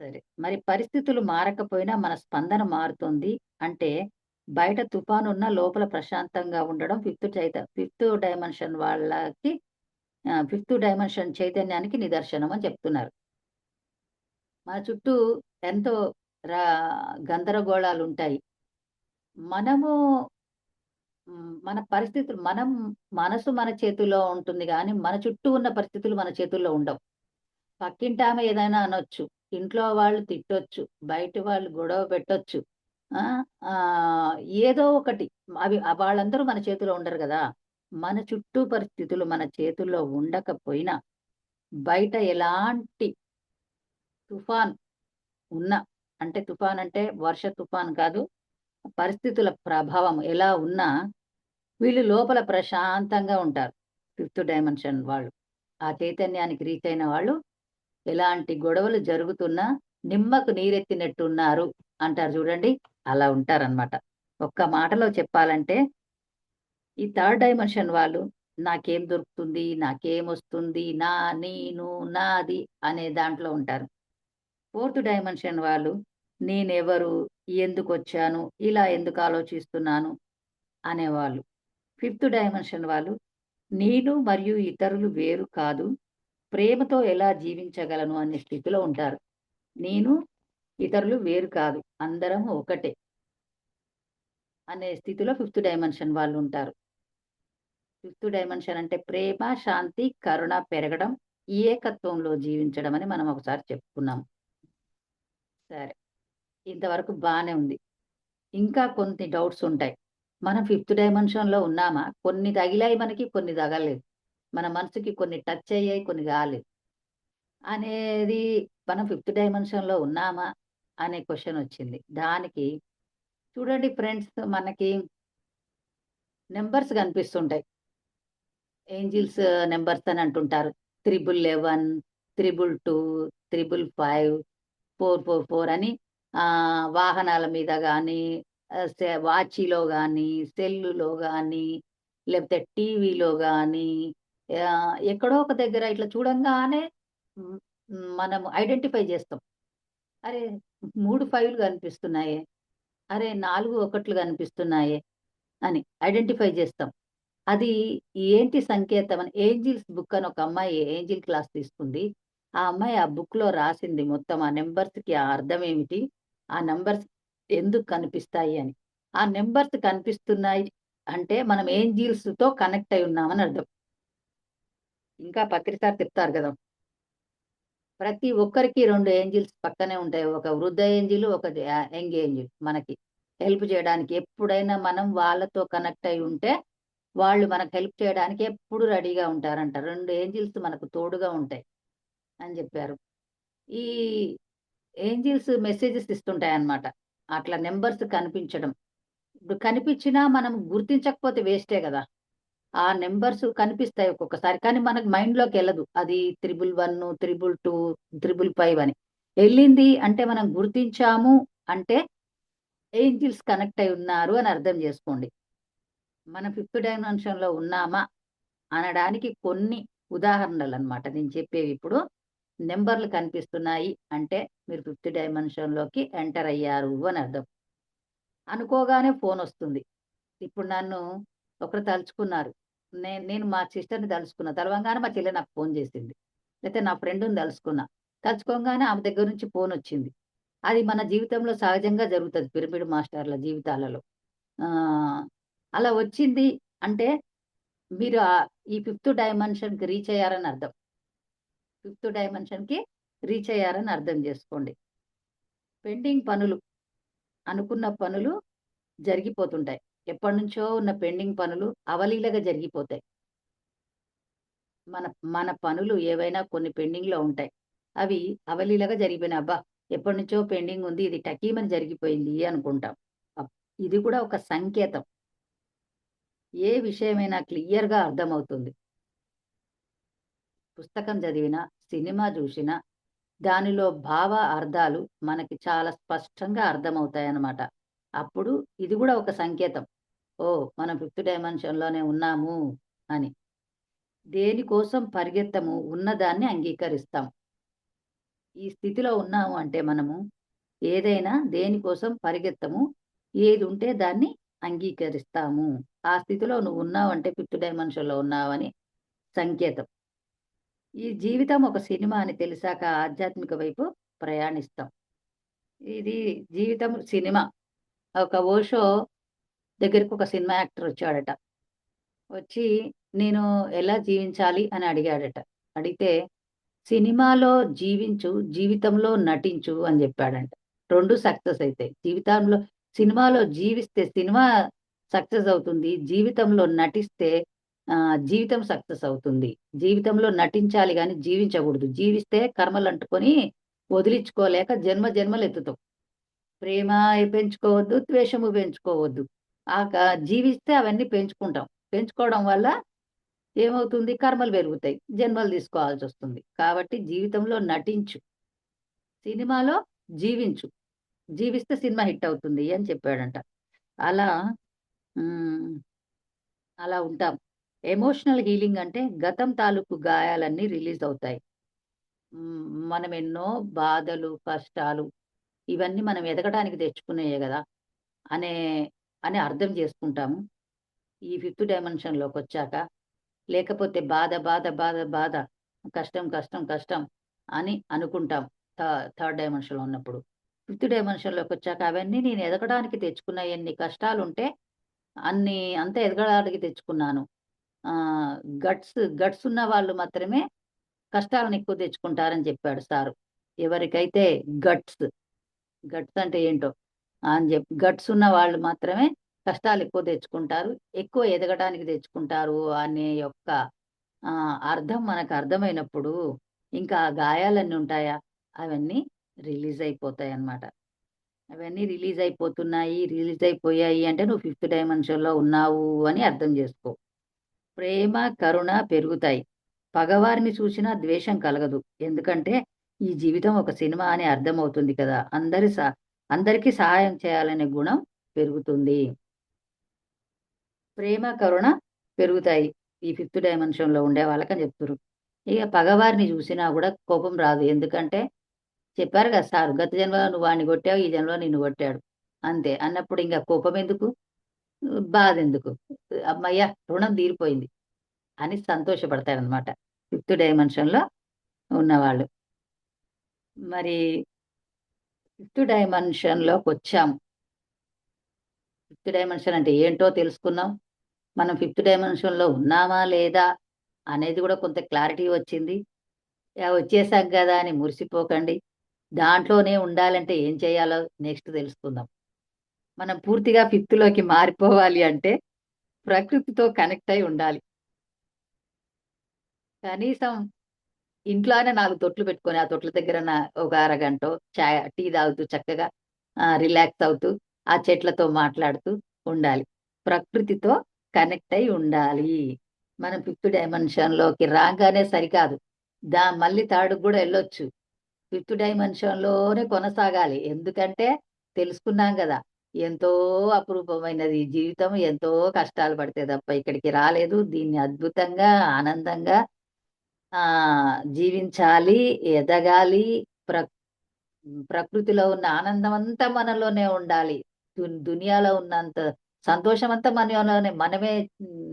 Speaker 3: సరే. మరి పరిస్థితులు మారకపోయినా మన స్పందన మారుతుంది. అంటే బయట తుఫానున్నా లోపల ప్రశాంతంగా ఉండడం ఫిఫ్త్ డైమెన్షన్ వాళ్ళకి ఫిఫ్త్ డైమెన్షన్ చైతన్యానికి నిదర్శనం అని చెప్తున్నారు. మన చుట్టూ ఎంతో రా గందరగోళాలుంటాయి. మనము మన పరిస్థితులు మనసు మన చేతుల్లో ఉంటుంది గానీ, మన చుట్టూ ఉన్న పరిస్థితులు మన చేతుల్లో ఉండవు. పక్కింటామె ఏదైనా అనొచ్చు. ఇంట్లో వాళ్ళు తిట్టొచ్చు. బయట వాళ్ళు గొడవ పెట్టొచ్చు. ఆ! ఆహ్, ఏదో ఒకటి వాళ్ళందరూ మన చేతిలో ఉండరు గదా! మన చుట్టూ పరిస్థితులు మన చేతుల్లో ఉండకపోయినా, బయట ఎలాంటి తుఫాన్ ఉన్నా అంటే తుఫాన్ అంటే వర్ష తుఫాన్ కాదు. పరిస్థితుల ప్రభావం ఎలా ఉన్నా, వీళ్ళు లోపల ప్రశాంతంగా ఉంటారు. ఫిఫ్త్ డైమెన్షన్ వాళ్ళు. ఆ చైతన్యానికి రీచ్ అయిన వాళ్ళు ఎలాంటి గొడవలు జరుగుతున్నా నిమ్మకు నీరెత్తినట్టున్నారు అంటారు చూడండి. అలా ఉంటారనమాట. ఒక్క మాటలో చెప్పాలంటే ఈ థర్డ్ డైమెన్షన్ వాళ్ళు నాకేం దొరుకుతుంది? నాకేమొస్తుంది? నేను, నాది అనే దాంట్లో ఉంటారు. ఫోర్త్ డైమెన్షన్ వాళ్ళు నేనెవరు? ఎందుకొచ్చాను? ఇలా ఎందుకు ఆలోచిస్తున్నాను? అనేవాళ్ళు. ఫిఫ్త్ డైమెన్షన్ వాళ్ళు నేను మరియు ఇతరులు వేరు కాదు. ప్రేమతో ఎలా జీవించగలను అనే స్థితిలో ఉంటారు. నేను, ఇతరులు వేరు కాదు. అందరం ఒకటే అనే స్థితిలో ఫిఫ్త్ డైమెన్షన్ వాళ్ళుంటారు. ఫిఫ్త్ డైమెన్షన్ అంటే ప్రేమ, శాంతి, కరుణ పెరగడం, ఏకత్వంలో జీవించడం అని మనం ఒకసారి చెప్పుకున్నాం. సరే. ఇంతవరకు బానే ఉంది. ఇంకా కొన్ని డౌట్స్ ఉంటాయి. మనం ఫిఫ్త్ డైమెన్షన్‌లో ఉన్నామా? కొన్ని తగిలాయి మనకి, కొన్ని తగలలేదు. మన మనసుకి కొన్ని టచ్ అయ్యాయి, కొన్ని కాలేదు. అనేది మనం ఫిఫ్త్ డైమెన్షన్‌లో ఉన్నామా? అనే క్వెషన్ వచ్చింది. దానికి చూడండి ఫ్రెండ్స్ మనకి నంబర్స్ కనిపిస్తుంటాయి. ఏంజిల్స్ నంబర్స్ అని అంటుంటారు. 1111, 222, 555, 444 అని వాహనాల మీద గానీ, వాచీలో గానీ, సెల్లులో గానీ, లేకపోతే టీవీలో గానీ, ఎక్కడో ఒక దగ్గర ఇట్లా చూడంగానే హ్మ్, మనం ఐడెంటిఫై జేస్తాం. అరే! 3 5లు కనిపిస్తున్నాయే. అరే! 4 1లు కనిపిస్తున్నాయే అని ఐడెంటిఫై జేస్తాం. అది ఏంటి సంకేతం అని ఏంజిల్స్ బుక్ అని ఒక అమ్మాయి ఏంజిల్ క్లాస్ తీసుకుంది. ఆ అమ్మాయి ఆ బుక్‌లో రాసింది మొత్తం ఆ నంబర్స్‌కి ఆ అర్థం ఏమిటి? ఆ నంబర్స్ ఎందుకు కనిపిస్తాయి అని. ఆ నంబర్స్ కనిపిస్తున్నాయి అంటే మనం ఏంజిల్స్‌తో కనెక్ట్ అయి ఉన్నామని అర్థం. ఇంకా పత్రి సార్ చెప్తారు గదా! ప్రతి ఒక్కరికి 2 ఏంజిల్స్ పక్కనే ఉంటాయి. ఒక వృద్ధ ఏంజిల్, ఒకటి యంగ్ ఏంజిల్ మనకి హెల్ప్ చేయడానికి. ఎప్పుడైనా మనం వాళ్ళతో కనెక్ట్ అయి ఉంటే, వాళ్ళు మనకు హెల్ప్ చేయడానికి ఎప్పుడు రెడీగా ఉంటారంట. 2 ఏంజిల్స్ మనకు తోడుగా ఉంటాయి అని జెప్పారు. ఈ ఏంజిల్స్ మెసేజెస్ ఇస్తుంటాయన్నమాట. అట్లా నంబర్స్ కనిపించడం. ఇప్పుడు కనిపించినా మనం గుర్తించకపోతే వేస్టే గదా! ఆ నంబర్స్ కనిపిస్తాయి ఒక్కొక్కసారి. కానీ మనకు మైండ్‌లోకెళ్ళదు. అది 1111, 222, 555 అని. ఎళ్ళింది అంటే మనం గుర్తించాము అంటే ఏంజిల్స్ కనెక్ట్ అయి ఉన్నారు అని అర్థం జేసుకోండి. మనం ఫిఫ్త్ డైమెన్షన్‌లో ఉన్నామా అనడానికి కొన్ని ఉదాహరణలనమాట నేను చెప్పేవిప్పుడు. నంబర్‌లు కనిపిస్తున్నాయి అంటే మీరు ఫిఫ్త్ డైమెన్షన్‌లోకి ఎంటర్ అయ్యారు అని అర్థం. అనుకోగానే ఫోనొస్తుంది. ఇప్పుడు నన్ను ఒకరు తలుచుకున్నారు. నేను మా సిస్టర్‌ని తలుచుకున్నా. తలవంగానే మా చెల్లె నాకు ఫోన్ చేసింది. లేతే నా ఫ్రెండ్‌ని తలుచుకున్నా. తలుచుకోంగానే ఆమె దగ్గర నుంచి ఫోనొచ్చింది. అది మన జీవితంలో సహజంగా జరుగుతది పిరమిడ్ మాస్టర్‌ల జీవితాలలో. ఆహ్, అలా వచ్చింది అంటే మీరు ఈ ఫిఫ్త్ డైమెన్షన్‌కి రీచ్ అయ్యారని అర్థం. ఫిఫ్త్ డైమెన్షన్‌కి రీచ్ అయ్యారని అర్థం జేసుకోండి. పెండింగ్ పనులు, అనుకున్న పనులు జరిగిపోతుంటాయి. ఎప్పటినుంచో ఉన్న పెండింగ్ పనులు అవలీలగా జరిగిపోతాయి. మన మన పనులు ఏవైనా కొన్ని పెండింగ్‌లో ఉంటాయి. అవి అవలీలగా జరిగిపోయినాయి. అబ్బా! ఎప్పటినుంచో పెండింగ్ ఉంది. ఇది టకీమని జరిగిపోయింది అనుకుంటాం. అప్ ఇది కూడా ఒక సంకేతం. ఏ విషయమైనా క్లియర్‌గా అర్థమవుతుంది. పుస్తకం చదివినా, సినిమా జూషినా దానిలో భావ అర్థాలు మనకి చాలా స్పష్టంగా అర్థమవుతాయన్నమాట. అప్పుడు ఇది గూడా ఒక సంకేతం. ఓహ్! మనం ఫిఫ్త్ డైమెన్షన్‌లోనే ఉన్నాము అని. దేనికోసం పరిగెత్తము, ఉన్నదాన్ని అంగీకరిస్తాం. ఈ స్థితిలో ఉన్నాము అంటే మనము ఏదైనా దేనికోసం పరిగెత్తము, ఏదుంటే దాన్ని అంగీకరిస్తాము. ఆ స్థితిలో నువ్వు ఉన్నావంటే ఫిఫ్త్ డైమెన్షన్‌లో ఉన్నావని సంకేతం. ఈ జీవితం ఒక సినిమా అని తెలిసాక ఆధ్యాత్మిక వైపు ప్రయాణిస్తాం. ఇది జీవితం సినిమా. ఒక ఓషో దగ్గరికి ఒక సినిమా యాక్టర్ వచ్చాడట. వచ్చి నేను ఎలా జీవించాలి అని అడిగాడట. అడిగితే సినిమాలో జీవించు, జీవితంలో నటించు అని జెప్పాడంట. 2 సక్సెస్ అయితాయి. సినిమాలో జీవిస్తే సినిమా సక్సెస్ అవుతుంది. జీవితంలో నటిస్తే జీవితం సక్సెస్ అవుతుంది. జీవితంలో నటించాలి గానీ జీవించగూడదు. జీవిస్తే కర్మలంటుకొని వదిలించుకోలేక జన్మ జన్మలెత్తుతాం. ప్రేమ పెంచుకోవద్దు, ద్వేషము పెంచుకోవద్దు. ఆ క జీవిస్తే అవన్నీ పెంచుకుంటాం. పెంచుకోవడం వల్ల ఏమవుతుంది? కర్మలు పెరుగుతాయి. జన్మలు తీసుకోవాల్సొస్తుంది. కాబట్టి జీవితంలో నటించు. సినిమాలో జీవించు. జీవిస్తే సినిమా హిట్ అవుతుంది అని చెప్పాడంట. అలా హ్మ్. అలా ఉంటాం. ఎమోషనల్ హీలింగ్ అంటే గతం తాలూకు గాయాలన్నీ రిలీజ్ అవుతాయి. మనం ఎన్నో బాధలు, కష్టాలు ఇవన్నీ మనం ఎదగడానికి తెచ్చుకున్నయే గదా! అనే అని అర్థం చేసుకుంటాము. ఈ ఫిఫ్త్ డైమెన్షన్‌లోకొచ్చాక. లేకపోతే బాధ, బాధ, బాధ, బాధ, కష్టం, కష్టం, కష్టం అని అనుకుంటాం. థర్డ్ డైమెన్షన్‌లో ఉన్నప్పుడు. ఫిఫ్త్ డైమెన్షన్‌లోకొచ్చాక అవన్నీ నేను ఎదగడానికి తెచ్చుకున్న ఎన్ని కష్టాలుంటే అంత ఎదగడానికి తెచ్చుకున్నాను. ఆహ్, గట్స్ ఉన్న వాళ్ళు మాత్రమే కష్టాలను ఎక్కువ తెచ్చుకుంటారని చెప్పాడు సారు. ఎవరికైతే గట్స్, గట్స్ అంటే ఏంటో అని గట్స్ ఉన్న వాళ్ళు మాత్రమే కష్టాలెక్కువ తెచ్చుకుంటారు. ఎక్కువ ఎదగడానికి తెచ్చుకుంటారు అనే యొక్క అర్థం మనకర్థమైనప్పుడు ఇంకా ఆ గాయాలన్నీ ఉంటాయా? అవన్నీ రిలీజ్ అయిపోతాయన్నమాట. అవన్నీ రిలీజ్ అయిపోతున్నాయి, రిలీజ్ అయిపోయాయి అంటే నువ్వు ఫిఫ్త్ డైమెన్షన్‌లో ఉన్నావు అని అర్థం జేసుకో. ప్రేమ, కరుణ పెరుగుతాయి. పగవారిని చూసినా ద్వేషం కలగదు. ఎందుకంటే ఈ జీవితం ఒక సినిమా అని అర్థమవుతుంది కదా! అందరికీ సహాయం చేయాలనే గుణం పెరుగుతుంది. ప్రేమ, కరుణ పెరుగుతాయి. ఈ ఫిఫ్త్ డైమెన్షన్‌లో ఉండే వాళ్ళకని చెప్తుర్రు. ఇగ పగవారిని చూసినా గూడా కోపం రాదు. ఎందుకంటే చెప్పారు కదా సారు, "గత జన్మలో నువ్వు వాడిని కొట్టావు. ఈ జన్మలో నిన్ను కొట్టాడు." అంతే. అన్నప్పుడు ఇంక కోపమెందుకు? బాధెందుకు? హమ్మయ్య! రుణం తీరిపోయింది అని సంతోషపడతారనమాట. ఫిఫ్త్ డైమెన్షన్‌లో ఉన్నవాళ్ళు. మరి ఫిఫ్త్ డైమెన్షన్‌లోకొచ్చాము. ఫిఫ్త్ డైమెన్షన్ అంటే ఏంటో తెలుసుకున్నాం. మనం ఫిఫ్త్ డైమెన్షన్‌లో ఉన్నామా? లేదా? అనేది గూడా కొంత క్లారిటీ వచ్చింది. వచ్చేసాం గదా! అని మురిసిపోకండి. దాంట్లోనే ఉండాలంటే ఏం చేయాలో నెక్స్ట్ తెలుసుకుందాం. మనం పూర్తిగా ఫిఫ్త్‌లోకి మారిపోవాలి అంటే ప్రకృతితో కనెక్ట్ అయి ఉండాలి. కనీసం ఇంట్లోనే 4 తొట్లు పెట్టుకొని, ఆ తొట్ల దగ్గర ఒక అరగంటో టీ తాగుతూ చక్కగా రిలాక్స్ అవుతూ, ఆ చెట్లతో మాట్లాడుతూ ఉండాలి. ప్రకృతితో కనెక్ట్ అయి ఉండాలి. మనం ఫిఫ్త్ డైమెన్షన్‌లోకి రాగానే సరికాదు. మళ్ళీ థర్డ్‌కి గూడా ఎళ్ళొచ్చు. ఫిఫ్త్ డైమెన్షన్‌లోనే కొనసాగాలి. ఎందుకంటే తెలుసుకున్నాం గదా! ఎంతో అపురూపమైనది ఈ జీవితం. ఎంతో కష్టాలు పడితే తప్ప ఇక్కడికి రాలేదు. దీన్ని అద్భుతంగా, ఆనందంగా జీవించాలి, ఎదగాలి. ప్ర ప్రకృతిలో ఉన్న ఆనందం అంతా మనలోనే ఉండాలి. దునియాలో ఉన్నంత సంతోషం అంతా మనలోనే మనమే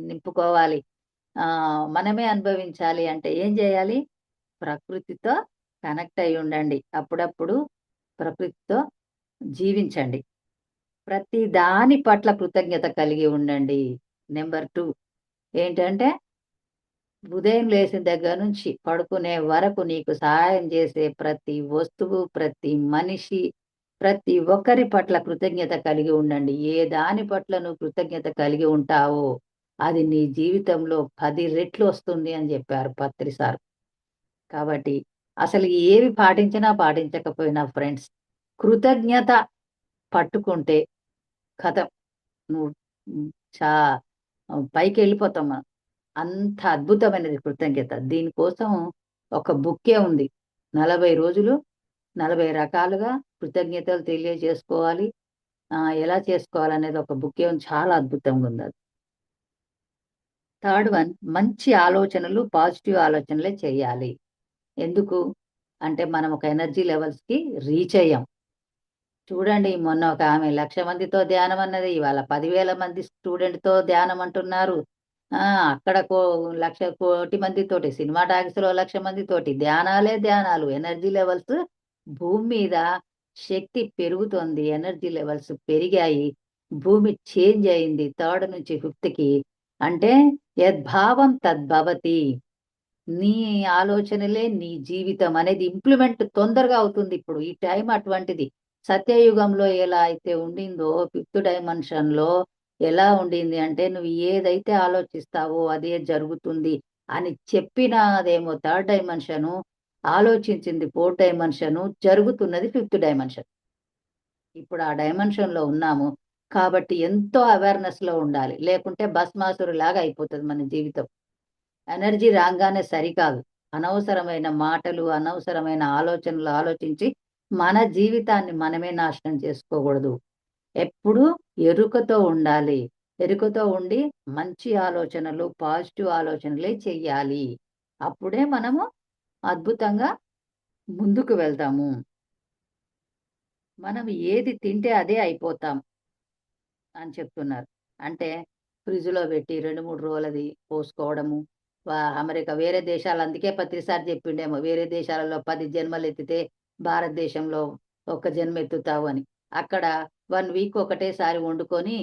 Speaker 3: నింపుకోవాలి, మనమే అనుభవించాలి అంటే ఏం చేయాలి? ప్రకృతితో కనెక్ట్ అయి ఉండండి. అప్పుడప్పుడు ప్రకృతితో జీవించండి. ప్రతి దాని పట్ల కృతజ్ఞత కలిగి ఉండండి. నెంబర్ 2 ఏంటంటే, ఉదయం లేచిన దగ్గర నుంచి పడుకునే వరకు నీకు సహాయం చేసే ప్రతి వస్తువు, ప్రతి మనిషి, ప్రతి ఒక్కరి పట్ల కృతజ్ఞత కలిగి ఉండండి. ఏ దాని పట్ల నువ్వు కృతజ్ఞత కలిగి ఉంటావో, అది నీ జీవితంలో 10 రెట్లు వస్తుంది అని చెప్పారు పత్రి సార్. కాబట్టి అసలు ఏవి పాటించినా, పాటించకపోయినా ఫ్రెండ్స్, కృతజ్ఞత పట్టుకుంటే ఖతం. నువ్వు హ్మ్. చా పైకెళ్ళిపోతాం మనం. అంత అద్భుతమైనది కృతజ్ఞత. దీనికోసం ఒక బుక్కే ఉంది. 40 రోజులు 40 రకాలుగా కృతజ్ఞతలు తెలియజేసుకోవాలి. ఎలా చేసుకోవాలనేది ఒక బుక్కే ఉంది. చాలా అద్భుతంగా ఉందది. థర్డ్ వన్, మంచి ఆలోచనలు, పాజిటివ్ ఆలోచనలే చేయాలి. ఎందుకు? అంటే మనం ఒక ఎనర్జీ లెవెల్స్‌కి రీచ్ అయ్యాం. చూడండి, మొన్న ఒక ఆమె 1,00,000 మందితో ధ్యానం అన్నది. ఇవాళ 10,000 మంది స్టూడెంట్‌తో ధ్యానం అంటున్నారు. ఆ! అక్కడ 1,00,00,000 మందితోటి, సినిమా టాకీస్‌లో 1,00,000 మందితోటి ధ్యానాలే ధ్యానాలు. ఎనర్జీ లెవెల్స్ భూమి మీద శక్తి పెరుగుతోంది. ఎనర్జీ లెవెల్స్ పెరిగాయి. భూమి చేంజ్ అయింది. థర్డ్ నుంచి ఫిఫ్త్‌కి. అంటే యద్భావం తద్భవతి. నీ ఆలోచనలే నీ జీవితం అనేది ఇంప్లిమెంట్ తొందరగా అవుతుంది ఇప్పుడు. ఈ టైం అటువంటిది. సత్యయుగంలో ఎలా అయితే ఉండిందో, ఫిఫ్త్ డైమెన్షన్‌లో ఎలా ఉండింది అంటే, నువ్వు ఏదైతే ఆలోచిస్తావో అదే జరుగుతుంది అని చెప్పినదేమో థర్డ్ డైమెన్షను, ఆలోచించింది ఫోర్త్ డైమెన్షను, జరుగుతున్నది ఫిఫ్త్ డైమెన్షన్. ఇప్పుడు ఆ డైమెన్షన్‌లో ఉన్నాము. కాబట్టి ఎంతో అవేర్‌నెస్‌లో ఉండాలి. లేకుంటే భస్మాసురులాగా అయిపోతది మన జీవితం. ఎనర్జీ రాంగానే సరికాదు. అనవసరమైన మాటలు, అనవసరమైన ఆలోచనలు ఆలోచించి మన జీవితాన్ని మనమే నాశనం చేసుకోకూడదు. ఎప్పుడూ ఎరుకతో ఉండాలి. ఎరుకతో ఉండి మంచి ఆలోచనలు, పాజిటివ్ ఆలోచనలే చెయ్యాలి. అప్పుడే మనము అద్భుతంగా ముందుకు వెళ్తాము. మనం ఏది తింటే అదే అయిపోతాం అని చెప్తున్నారు. అంటే ఫ్రిడ్జ్‌లో పెట్టి 2, 3 రోజులది పోసుకోవడము. అమెరికా వేరే దేశాలు, అందుకే ప్రతిసారి చెప్పిండేమో, వేరే దేశాలలో 10 జన్మలెత్తితే భారతదేశంలో ఒక్క జన్మ ఎత్తుతావు అని. అక్కడ 1 వీక్ ఒకటేసారి వండుకొని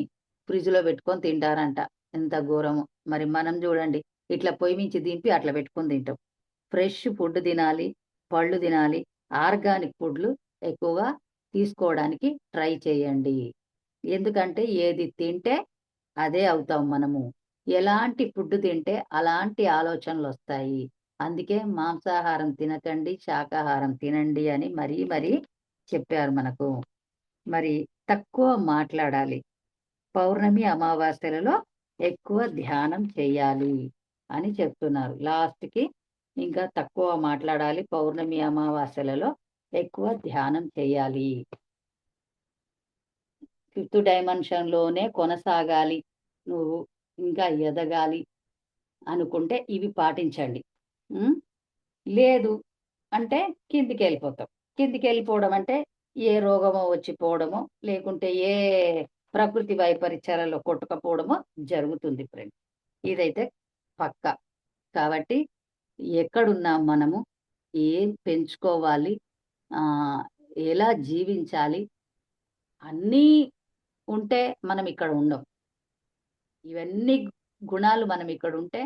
Speaker 3: ఫ్రిడ్జ్‌లో పెట్టుకొని తింటారంట. ఎంత ఘోరమో! మరి మనం చూడండి, ఇట్లా పొయ్యి మించి దింపి అట్లా పెట్టుకొని తింటాం. ఫ్రెష్ ఫుడ్ తినాలి, పళ్ళు తినాలి, ఆర్గానిక్ ఫుడ్‌లు ఎక్కువగా తీసుకోవడానికి ట్రై చేయండి. ఎందుకంటే ఏది తింటే అదే అవుతాం మనము. ఎలాంటి ఫుడ్ తింటే అలాంటి ఆలోచనలొస్తాయి. అందుకే మాంసాహారం తినకండి, శాకాహారం తినండి అని మరీ మరీ చెప్పారు మనకు. మరి తక్కువ మాట్లాడాలి. పౌర్ణమి, అమావాస్యలలో ఎక్కువ ధ్యానం చేయాలి అని చెప్తున్నారు. లాస్ట్‌కి ఇంకా తక్కువ మాట్లాడాలి. పౌర్ణమి, అమావాస్యలలో ఎక్కువ ధ్యానం చేయాలి. ఫిఫ్త్ డైమెన్షన్‌లోనే కొనసాగాలి, నువ్వు ఇంకా ఎదగాలి అనుకుంటే ఇవి పాటించండి. హ్మ్. లేదు అంటే కిందికెళ్ళిపోతాం. కిందికెళ్ళిపోవడం అంటే ఏ రోగమో వచ్చి పోవడమో, లేకుంటే ఏ ప్రకృతి వైపరీత్యాలలో కొట్టుకపోవడమో జరుగుతుంది ఫ్రెండ్. ఇదైతే పక్కా. కాబట్టి ఎక్కడున్నాం మనము, ఏం పెంచుకోవాలి, ఆహ్, ఎలా జీవించాలి, అన్నీ ఉంటే మనం ఇక్కడ ఉండం. ఇవన్నీ గుణాలు మనం ఇక్కడుంటే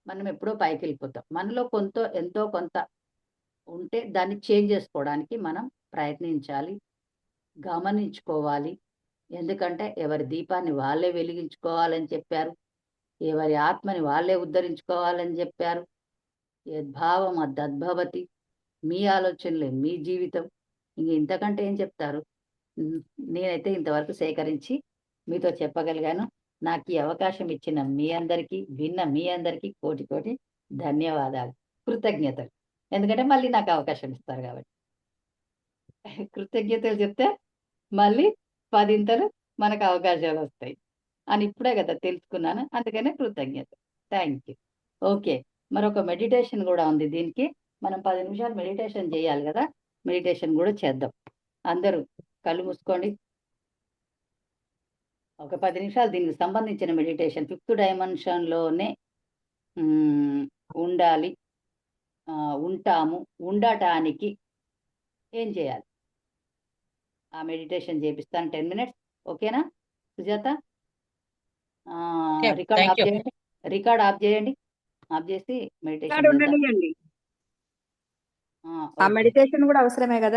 Speaker 3: మనం ఎప్పుడో పైకెళ్ళిపోతాం. మనలో ఎంతో కొంత ఉంటే దాన్ని చేంజ్ చేసుకోవడానికి మనం ప్రయత్నించాలి. గమనించుకోవాలి. ఎందుకంటే ఎవరి దీపాన్ని వాళ్ళే వెలిగించుకోవాలని చెప్పారు. ఎవరి ఆత్మని వాళ్ళే ఉద్ధరించుకోవాలని చెప్పారు. యద్భావం తద్భవతి. మీ ఆలోచనలే మీ జీవితం. ఇంక ఇంతకంటే ఏం చెప్తారు? హ్మ్. నేనైతే ఇంతవరకు సేకరించి మీతో చెప్పగలిగాను. నాకీ అవకాశం ఇచ్చిన మీ అందరికీ, విన్న మీ అందరికీ కోటి కోటి ధన్యవాదాలు. కృతజ్ఞతలు. ఎందుకంటే మళ్ళీ నాకు అవకాశం ఇస్తారు గాబట్టి. కృతజ్ఞతలు చెప్తే మళ్ళీ పదింతలు మనకు అవకాశాలొస్తాయి అని ఇప్పుడే గదా తెలుసుకున్నాను. అందుకనే కృతజ్ఞత. Thank you. ఓకే. మరొక మెడిటేషన్ గూడా ఉంది దీనికి. మనం 10 నిమిషాలు మెడిటేషన్ జేయాలి గదా! మెడిటేషన్ గూడా చేద్దాం. అందరూ కళ్ళు మూసుకోండి. ఒక 10 నిమిషాలు దీనికి సంబంధించిన మెడిటేషన్ 5th డైమెన్షన్లోనే ఉండాలి, ఉంటాము, ఉండటానికి ఏం చేయాలి? ఆ మెడిటేషన్ చేపిస్తాను 10 మినిట్స్. ఓకేనా Sujatha?
Speaker 1: Okay,
Speaker 3: record
Speaker 1: thank
Speaker 3: of
Speaker 1: you.
Speaker 3: చేయండి, రికార్డ్ ఆఫ్ చేయండి, ఆఫ్ చేసి మెడిటేషన్
Speaker 4: ఇక్కడ
Speaker 3: చేద్దాం.
Speaker 4: ఉండనియండి. ఆ
Speaker 3: ఓకే.
Speaker 4: మెడిటేషన్ కూడా అవసరమే కదా.